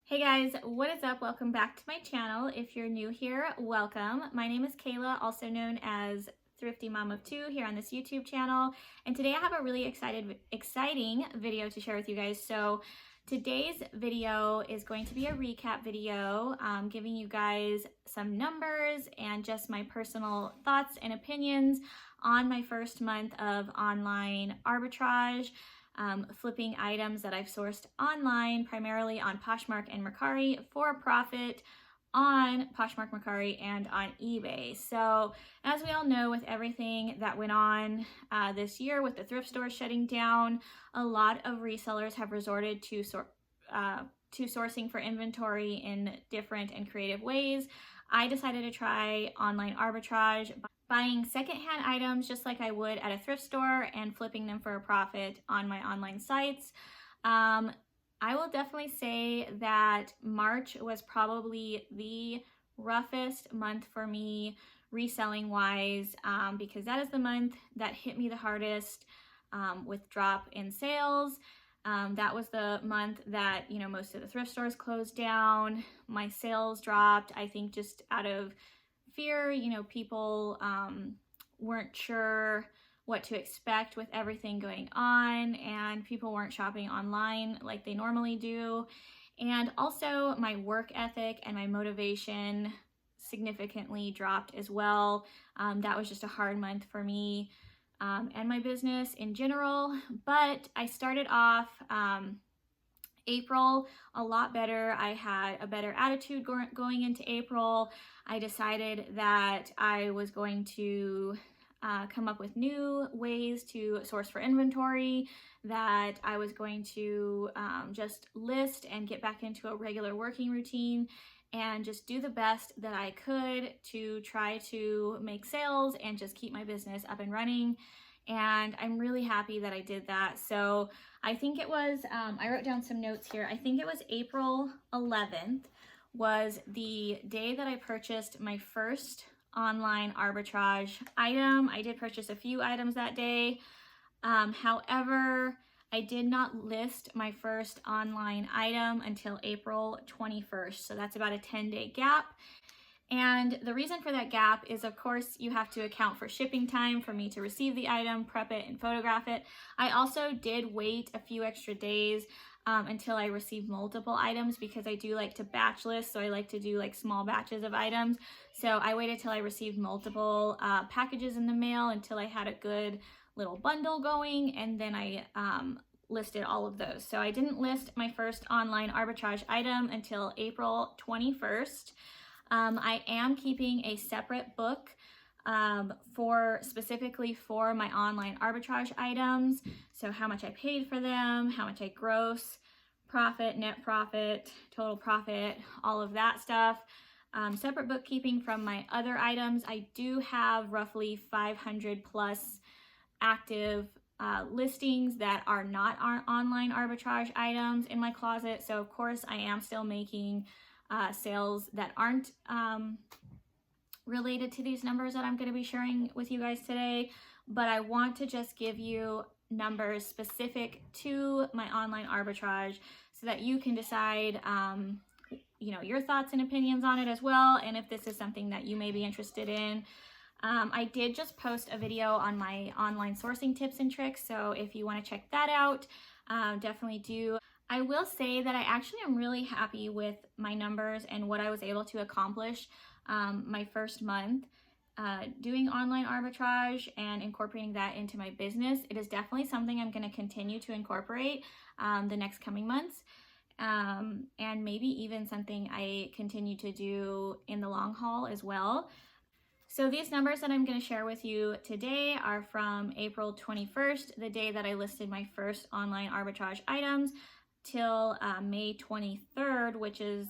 Hey guys, what is up? Welcome back to my channel. If you're new here, welcome. My name is Kayla, also known as Thrifty Mom of Two here on this YouTube channel. And today I have a really exciting video to share with you guys. So today's video is going to be a recap video, giving you guys some numbers and just my personal thoughts and opinions on my first month of online arbitrage. Flipping items that I've sourced online, primarily on Poshmark and Mercari for profit on Poshmark, Mercari, and on eBay. So as we all know, with everything that went on this year with the thrift stores shutting down, a lot of resellers have resorted to sourcing for inventory in different and creative ways. I decided to try online arbitrage, buying secondhand items just like I would at a thrift store and flipping them for a profit on my online sites. I will definitely say that March was probably the roughest month for me reselling wise, because that is the month that hit me the hardest with drop in sales. That was the month that, most of the thrift stores closed down. My sales dropped, I think just out of fear. People weren't sure what to expect with everything going on, and people weren't shopping online like they normally do. And also my work ethic and my motivation significantly dropped as well. That was just a hard month for me and my business in general. But I started off April a lot better. I had a better attitude going into April. I decided that I was going to come up with new ways to source for inventory, that I was going to just list and get back into a regular working routine and just do the best that I could to try to make sales and just keep my business up and running. And I'm really happy that I did that. So I think it was, I wrote down some notes here. I think it was April 11th was the day that I purchased my first online arbitrage item. I did purchase a few items that day. However, I did not list my first online item until April 21st. So that's about a 10-day gap. And the reason for that gap is, of course, you have to account for shipping time for me to receive the item, prep it, and photograph it. I also did wait a few extra days until I received multiple items, because I do like to batch list. So I like to do like small batches of items. So I waited till I received multiple packages in the mail until I had a good little bundle going, and then I listed all of those. So I didn't list my first online arbitrage item until April 21st. I am keeping a separate book specifically for my online arbitrage items. So how much I paid for them, how much I gross, profit, net profit, total profit, all of that stuff. Separate bookkeeping from my other items. I do have roughly 500 plus active listings that are not online arbitrage items in my closet. So of course I am still making sales that aren't related to these numbers that I'm going to be sharing with you guys today, but I want to just give you numbers specific to my online arbitrage so that you can decide your thoughts and opinions on it as well, and if this is something that you may be interested in. I did just post a video on my online sourcing tips and tricks, so if you want to check that out, definitely do. I will say that I actually am really happy with my numbers and what I was able to accomplish my first month doing online arbitrage and incorporating that into my business. It is definitely something I'm going to continue to incorporate the next coming months, and maybe even something I continue to do in the long haul as well. So these numbers that I'm going to share with you today are from April 21st, the day that I listed my first online arbitrage items, till May 23rd, which is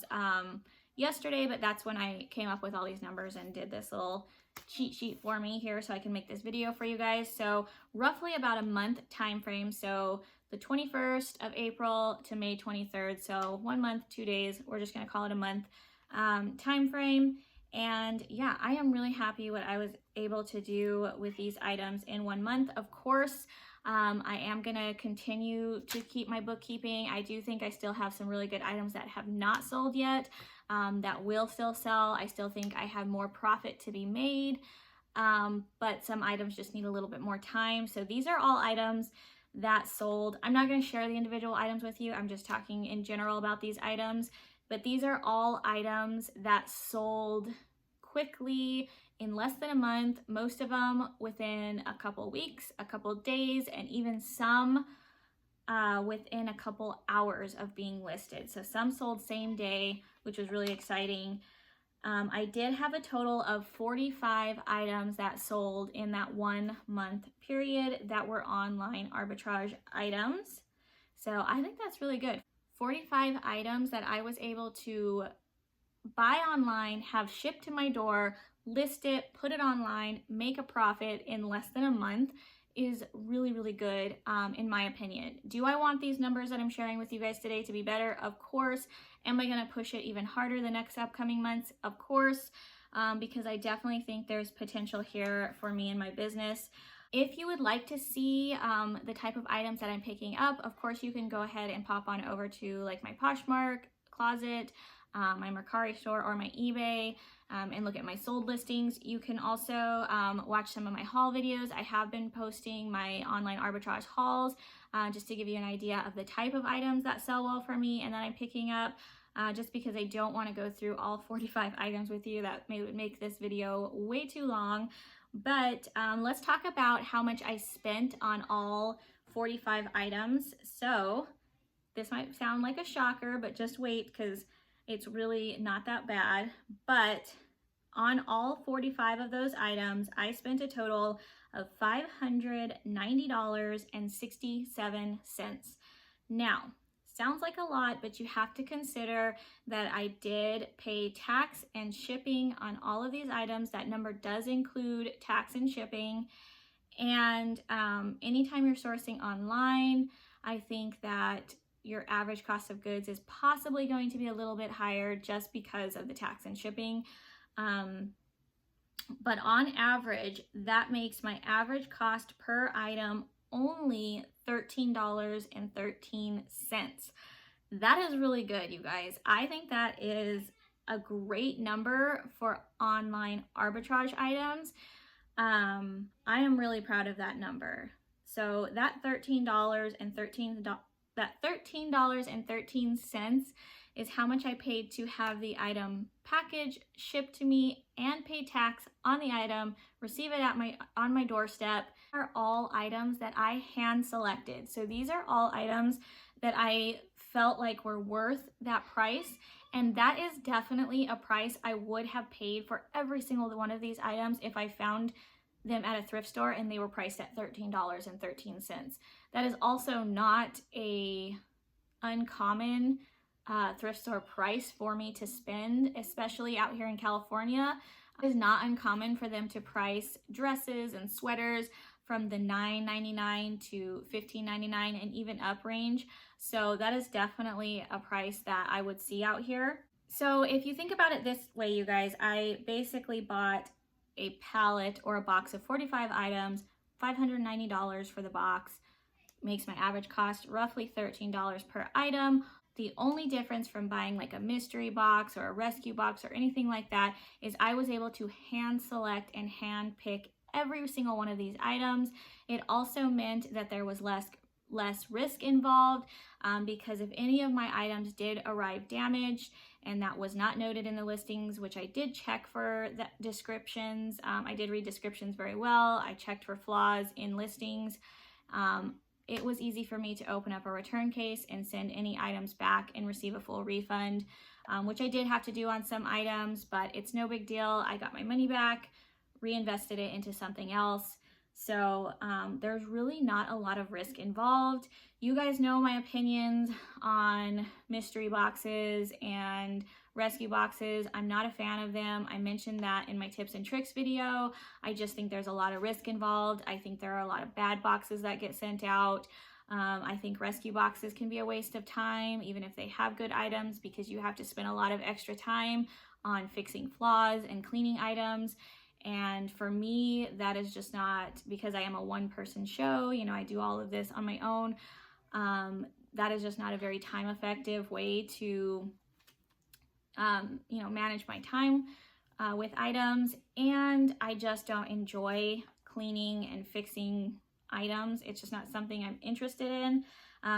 yesterday, but that's when I came up with all these numbers and did this little cheat sheet for me here so I can make this video for you guys. So roughly about a month time frame. So the 21st of April to May 23rd. So 1 month, 2 days. We're just going to call it a month time frame. And yeah, I am really happy what I was able to do with these items in 1 month. Of course, I am going to continue to keep my bookkeeping. I do think I still have some really good items that have not sold yet, that will still sell. I still think I have more profit to be made, but some items just need a little bit more time. So these are all items that sold. I'm not going to share the individual items with you. I'm just talking in general about these items, but these are all items that sold quickly in less than a month, most of them within a couple weeks, a couple days, and even some within a couple hours of being listed. So some sold same day, which was really exciting. I did have a total of 45 items that sold in that 1 month period that were online arbitrage items. So I think that's really good. 45 items that I was able to buy online, have shipped to my door, list it, put it online, make a profit in less than a month is really, really good, in my opinion. Do I want these numbers that I'm sharing with you guys today to be better? Of course. Am I going to push it even harder the next upcoming months? Of course, because I definitely think there's potential here for me and my business. If you would like to see the type of items that I'm picking up, of course, you can go ahead and pop on over to like my Poshmark closet, my Mercari store, or my eBay, and look at my sold listings. You can also watch some of my haul videos. I have been posting my online arbitrage hauls just to give you an idea of the type of items that sell well for me and that I'm picking up, just because I don't want to go through all 45 items with you. That would make this video way too long. But let's talk about how much I spent on all 45 items. So this might sound like a shocker, but just wait, because it's really not that bad. But on all 45 of those items, I spent a total of $590.67. Now, sounds like a lot, but you have to consider that I did pay tax and shipping on all of these items. That number does include tax and shipping. And anytime you're sourcing online, I think that your average cost of goods is possibly going to be a little bit higher just because of the tax and shipping. But on average, that makes my average cost per item only $13.13. That is really good, you guys. I think that is a great number for online arbitrage items. I am really proud of that number. So that $13.13 is how much I paid to have the item packaged, shipped to me, and pay tax on the item, receive it on my doorstep. Are all items that I hand selected. So these are all items that I felt like were worth that price, and that is definitely a price I would have paid for every single one of these items if I found them at a thrift store and they were priced at $13.13. That is also not a uncommon thrift store price for me to spend, especially out here in California. It is not uncommon for them to price dresses and sweaters from the $9.99 to $15.99 and even up range. So that is definitely a price that I would see out here. So if you think about it this way, you guys, I basically bought a pallet or a box of 45 items, $590 for the box. Makes my average cost roughly $13 per item. The only difference from buying like a mystery box or a rescue box or anything like that is I was able to hand select and hand pick every single one of these items. It also meant that there was less risk involved, because if any of my items did arrive damaged and that was not noted in the listings, which I did check for the descriptions, I did read descriptions very well. I checked for flaws in listings. It was easy for me to open up a return case and send any items back and receive a full refund, which I did have to do on some items, but it's no big deal. I got my money back, reinvested it into something else. So there's really not a lot of risk involved. You guys know my opinions on mystery boxes and rescue boxes. I'm not a fan of them. I mentioned that in my tips and tricks video. I just think there's a lot of risk involved. I think there are a lot of bad boxes that get sent out. I think rescue boxes can be a waste of time, even if they have good items, because you have to spend a lot of extra time on fixing flaws and cleaning items. And for me, that is just not, because I am a one-person show, you know, I do all of this on my own. That is just not a very time-effective way to, you know, manage my time with items. And I just don't enjoy cleaning and fixing items. It's just not something I'm interested in.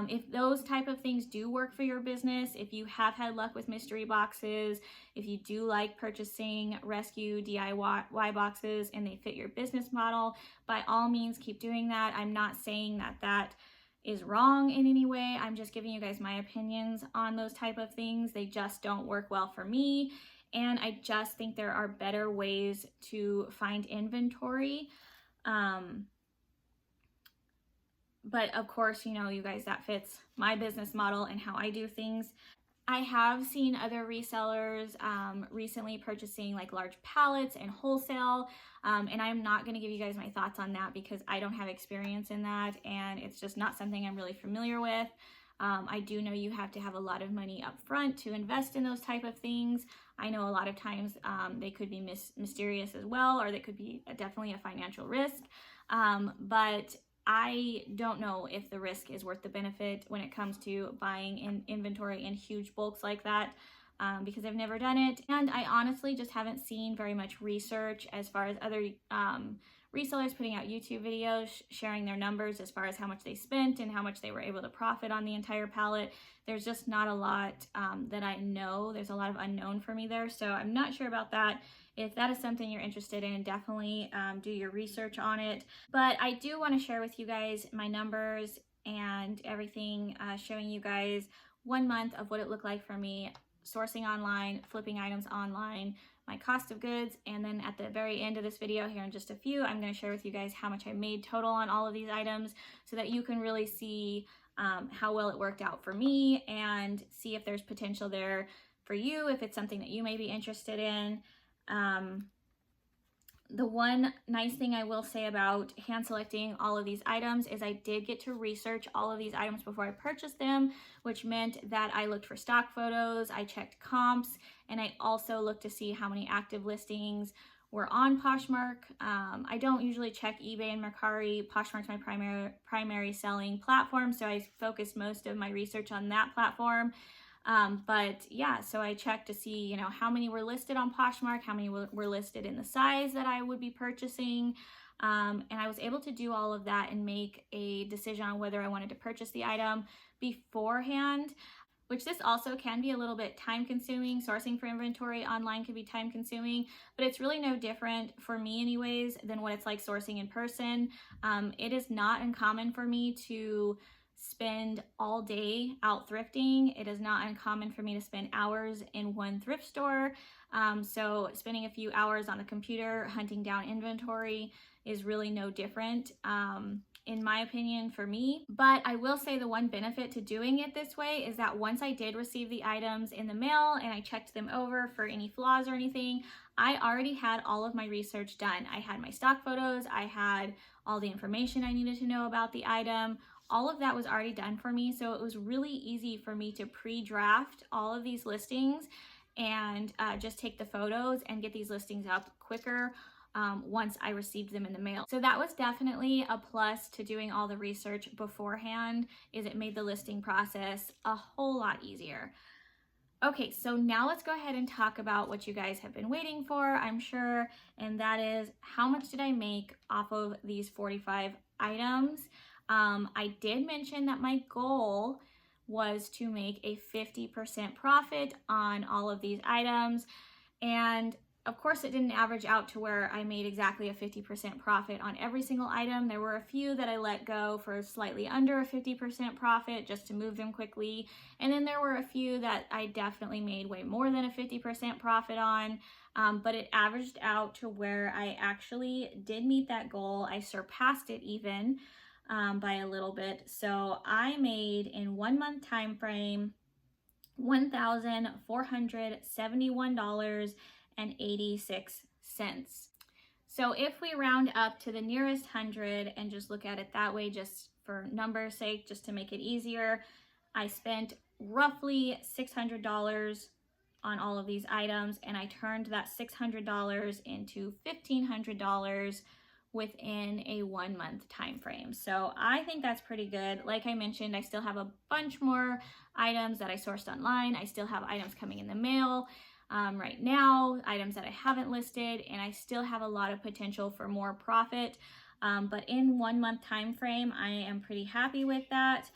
If those type of things do work for your business, if you have had luck with mystery boxes, if you do like purchasing rescue DIY boxes and they fit your business model, by all means keep doing that. I'm not saying that that is wrong in any way. I'm just giving you guys my opinions on those type of things. They just don't work well for me. And I just think there are better ways to find inventory. But of course, you know, you guys, that fits my business model and how I do things. I have seen other resellers recently purchasing like large pallets and wholesale, and I'm not going to give you guys my thoughts on that because I don't have experience in that, and it's just not something I'm really familiar with. I do know you have to have a lot of money up front to invest in those type of things. I know a lot of times they could be mysterious as well, or they could be definitely a financial risk, but I don't know if the risk is worth the benefit when it comes to buying in inventory in huge bulks like that, because I've never done it. And I honestly just haven't seen very much research as far as other resellers putting out YouTube videos, sharing their numbers as far as how much they spent and how much they were able to profit on the entire pallet. There's just not a lot that I know. There's a lot of unknown for me there. So I'm not sure about that. If that is something you're interested in, definitely do your research on it. But I do want to share with you guys my numbers and everything, showing you guys 1 month of what it looked like for me sourcing online, flipping items online, my cost of goods, and then at the very end of this video here in just a few, I'm going to share with you guys how much I made total on all of these items so that you can really see how well it worked out for me and see if there's potential there for you, if it's something that you may be interested in. The one nice thing I will say about hand selecting all of these items is I did get to research all of these items before I purchased them, which meant that I looked for stock photos, I checked comps, and I also looked to see how many active listings were on Poshmark. I don't usually check eBay and Mercari. Poshmark's my primary selling platform, so I focused most of my research on that platform. But yeah, so I checked to see, you know, how many were listed on Poshmark, how many were listed in the size that I would be purchasing. And I was able to do all of that and make a decision on whether I wanted to purchase the item beforehand, which this also can be a little bit time consuming. Sourcing for inventory online can be time consuming, but it's really no different for me anyways than what it's like sourcing in person. It is not uncommon for me to spend all day out thrifting. It is not uncommon for me to spend hours in one thrift store. So spending a few hours on the computer hunting down inventory is really no different, in my opinion, for me. But I will say the one benefit to doing it this way is that once I did receive the items in the mail and I checked them over for any flaws or anything, I already had all of my research done. I had my stock photos, I had all the information I needed to know about the item. All of that was already done for me, so it was really easy for me to pre-draft all of these listings and just take the photos and get these listings up quicker once I received them in the mail. So that was definitely a plus to doing all the research beforehand, is it made the listing process a whole lot easier. Okay, so now let's go ahead and talk about what you guys have been waiting for, I'm sure, and that is how much did I make off of these 45 items. I did mention that my goal was to make a 50% profit on all of these items, and of course it didn't average out to where I made exactly a 50% profit on every single item. There were a few that I let go for slightly under a 50% profit just to move them quickly, and then there were a few that I definitely made way more than a 50% profit on, but it averaged out to where I actually did meet that goal. I surpassed it even by a little bit. So I made in 1 month time frame $1,471.86. So if we round up to the nearest 100 and just look at it that way, just for number's sake, just to make it easier, I spent roughly $600 on all of these items, and I turned that $600 into $1,500 within a 1 month time frame. So I think that's pretty good. Like I mentioned, I still have a bunch more items that I sourced online. I still have items coming in the mail right now, items that I haven't listed, and I still have a lot of potential for more profit. But in 1 month time frame, I am pretty happy with that.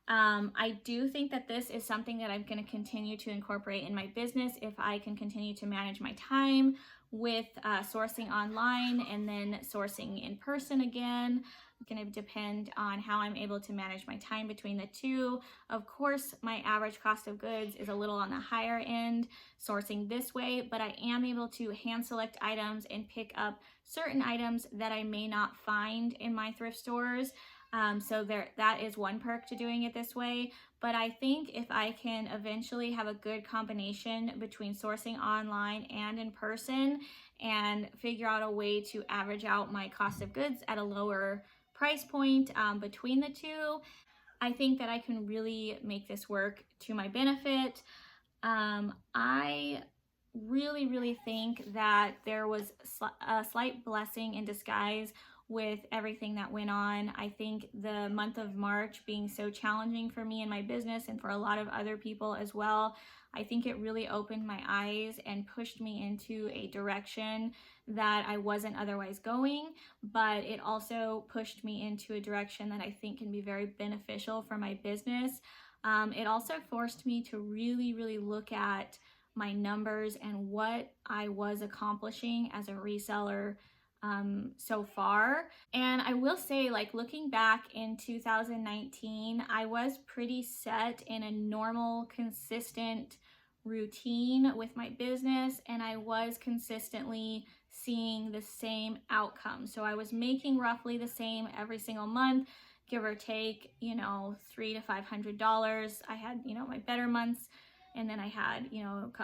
I do think that this is something that I'm going to continue to incorporate in my business if I can continue to manage my time with sourcing online and then sourcing in person again. It's going to depend on how I'm able to manage my time between the two. Of course, my average cost of goods is a little on the higher end sourcing this way, but I am able to hand select items and pick up certain items that I may not find in my thrift stores. So that is one perk to doing it this way. But I think if I can eventually have a good combination between sourcing online and in person and figure out a way to average out my cost of goods at a lower price point between the two, I think that I can really make this work to my benefit. I really think that there was a slight blessing in disguise with everything that went on. I think the month of March being so challenging for me and my business and for a lot of other people as well, I think it really opened my eyes and pushed me into a direction that I wasn't otherwise going, but it also pushed me into a direction that I think can be very beneficial for my business. It also forced me to really look at my numbers and what I was accomplishing as a reseller so far. And I will say, like, looking back in 2019, I was pretty set in a normal, consistent routine with my business, and I was consistently seeing the same outcome. So I was making roughly the same every single month, give or take, $300 to $500. I had, my better months, and then I had,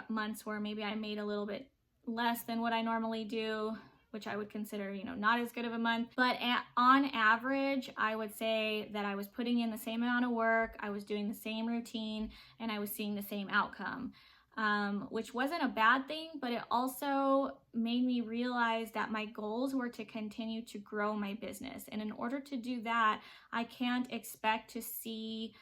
months where maybe I made a little bit less than what I normally do, which I would consider, not as good of a month. But on average, I would say that I was putting in the same amount of work, I was doing the same routine, and I was seeing the same outcome, which wasn't a bad thing, but it also made me realize that my goals were to continue to grow my business. And in order to do that, I can't expect to see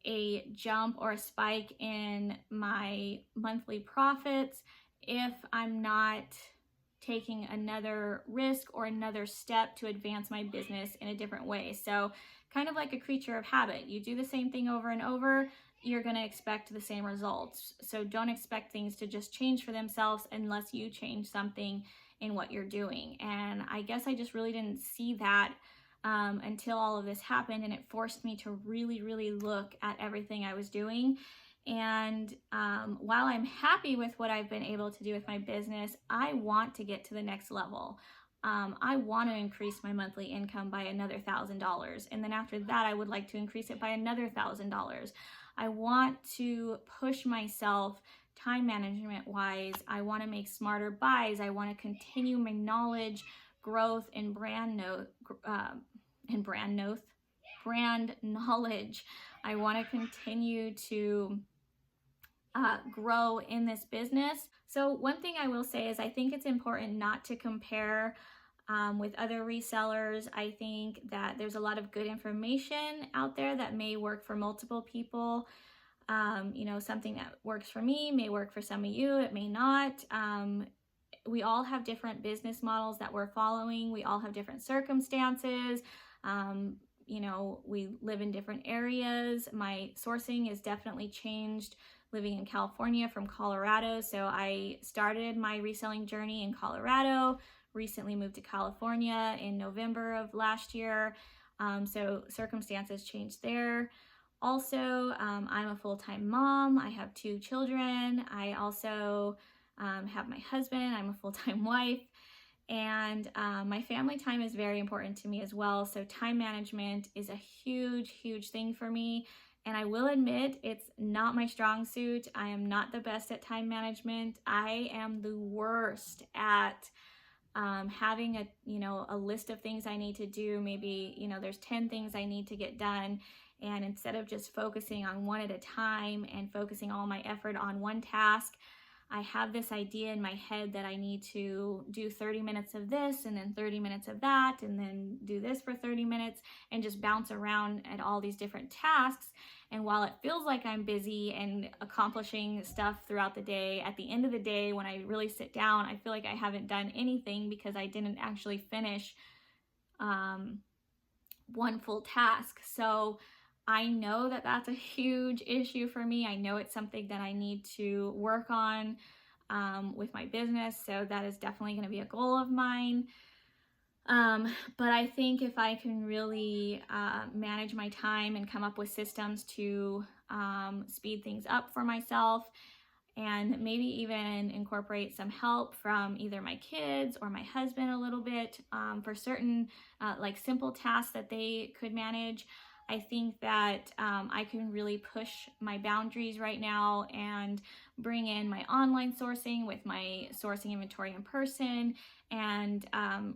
a jump or a spike in my monthly profits if I'm not taking another risk or another step to advance my business in a different way. So kind of like a creature of habit, you do the same thing over and over, you're going to expect the same results. So don't expect things to just change for themselves unless you change something in what you're doing. And I guess I just really didn't see that until all of this happened, and it forced me to really look at everything I was doing. And while I'm happy with what I've been able to do with my business, I want to get to the next level. I want to increase my monthly income by another $1,000. And then after that, I would like to increase it by another $1,000. I want to push myself time management wise. I want to make smarter buys. I want to continue my knowledge growth and brand knowledge. I want to continue to grow in this business. So one thing I will say is I think it's important not to compare with other resellers. I think that there's a lot of good information out there that may work for multiple people. Something that works for me may work for some of you, it may not. We all have different business models that we're following. We all have different circumstances. We live in different areas. My sourcing has definitely changed living in California from Colorado. So I started my reselling journey in Colorado, recently moved to California in November of last year. So circumstances changed there. Also, I'm a full-time mom. I have 2 children. I also have my husband. I'm a full-time wife. And my family time is very important to me as well. So time management is a huge thing for me. And I will admit, it's not my strong suit. I am not the best at time management. I am the worst at having a list of things I need to do. Maybe, there's 10 things I need to get done. And instead of just focusing on one at a time and focusing all my effort on one task, I have this idea in my head that I need to do 30 minutes of this and then 30 minutes of that and then do this for 30 minutes and just bounce around at all these different tasks. And while it feels like I'm busy and accomplishing stuff throughout the day, at the end of the day, when I really sit down, I feel like I haven't done anything because I didn't actually finish one full task. So I know that that's a huge issue for me. I know it's something that I need to work on with my business. So that is definitely going to be a goal of mine. But I think if I can really manage my time and come up with systems to speed things up for myself, and maybe even incorporate some help from either my kids or my husband a little bit for certain like simple tasks that they could manage, I think that I can really push my boundaries right now and bring in my online sourcing with my sourcing inventory in person and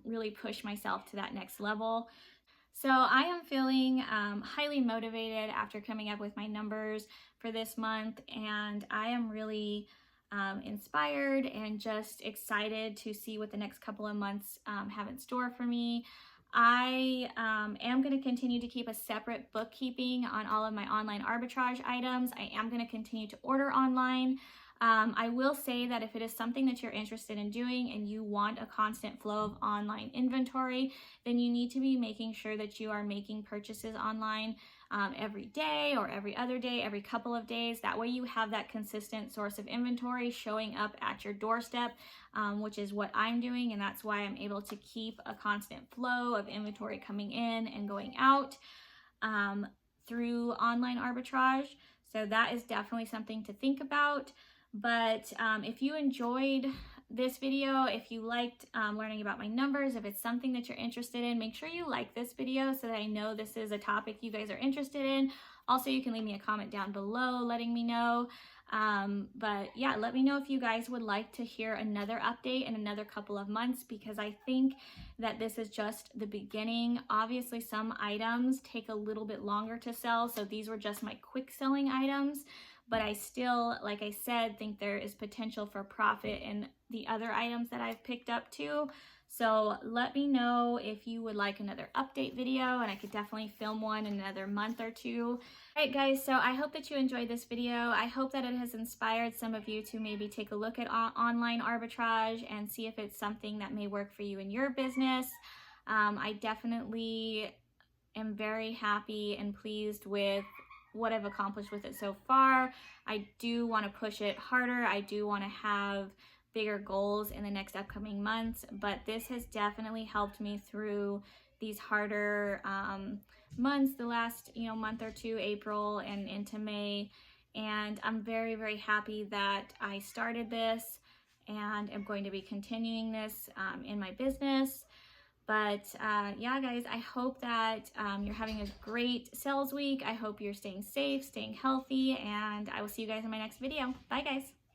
really push myself to that next level. So I am feeling highly motivated after coming up with my numbers for this month, and I am really inspired and just excited to see what the next couple of months have in store for me. I am going to continue to keep a separate bookkeeping on all of my online arbitrage items. I am going to continue to order online. I will say that if it is something that you're interested in doing and you want a constant flow of online inventory, then you need to be making sure that you are making purchases online every day or every other day, every couple of days. That way you have that consistent source of inventory showing up at your doorstep, which is what I'm doing. And that's why I'm able to keep a constant flow of inventory coming in and going out through online arbitrage. So that is definitely something to think about. But if you enjoyed this video, if you liked learning about my numbers, if it's something that you're interested in, make sure you like this video so that I know this is a topic you guys are interested in. Also, you can leave me a comment down below letting me know. But yeah, let me know if you guys would like to hear another update in another couple of months, because I think that this is just the beginning. Obviously, some items take a little bit longer to sell, so these were just my quick selling items. But I still, like I said, think there is potential for profit in the other items that I've picked up too. So let me know if you would like another update video, and I could definitely film one in another month or two. All right, guys, so I hope that you enjoyed this video. I hope that it has inspired some of you to maybe take a look at online arbitrage and see if it's something that may work for you in your business. I definitely am very happy and pleased with what I've accomplished with it so far. I do want to push it harder. I do want to have bigger goals in the next upcoming months, but this has definitely helped me through these harder months, the last month or two, April and into May. And I'm very, very happy that I started this and am going to be continuing this in my business. But yeah, guys, I hope that you're having a great sales week. I hope you're staying safe, staying healthy, and I will see you guys in my next video. Bye, guys.